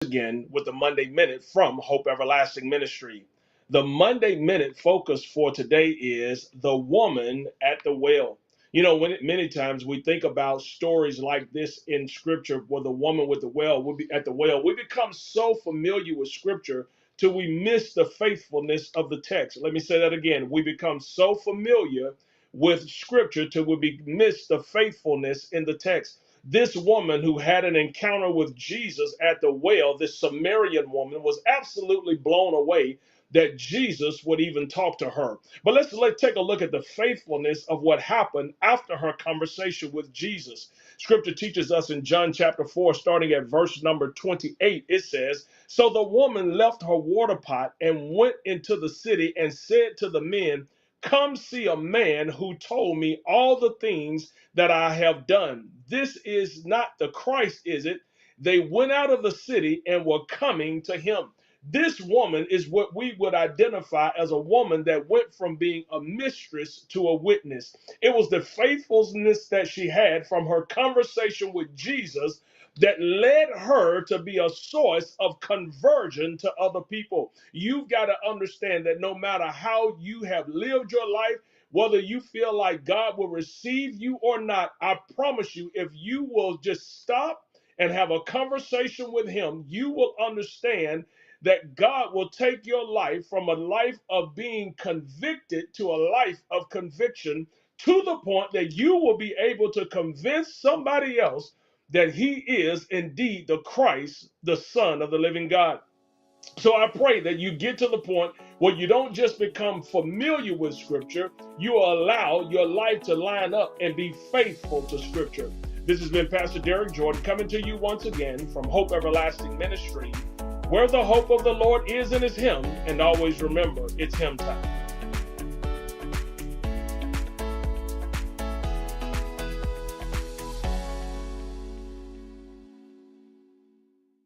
again with the Monday Minute from Hope Everlasting Ministry. The Monday Minute focus for today is the woman at the well. Many times we think about stories like this in Scripture, where the woman with the well would be at the well. We become so familiar with Scripture till we miss the faithfulness of the text. Let me say that again. We become so familiar with Scripture till we miss the faithfulness in the text. This woman who had an encounter with Jesus at the well, this Samaritan woman, was absolutely blown away that Jesus would even talk to her. But let's take a look at the faithfulness of what happened after her conversation with Jesus. Scripture teaches us in John chapter 4, starting at verse number 28, it says, "So the woman left her water pot and went into the city and said to the men, 'Come see a man who told me all the things that I have done. This is not the Christ, is it?' They went out of the city and were coming to him." This woman is what we would identify as a woman that went from being a mistress to a witness. It was the faithfulness that she had from her conversation with Jesus that led her to be a source of conversion to other people. You've got to understand that no matter how you have lived your life, whether you feel like God will receive you or not, I promise you, if you will just stop and have a conversation with him, you will understand that God will take your life from a life of being convicted to a life of conviction, to the point that you will be able to convince somebody else that he is indeed the Christ, the Son of the living God. So I pray that you get to the point where you don't just become familiar with Scripture, you allow your life to line up and be faithful to Scripture. This has been Pastor Derrick Jordan coming to you once again from Hope Everlasting Ministry, where the hope of the Lord is and is Him, and always remember, it's Him time.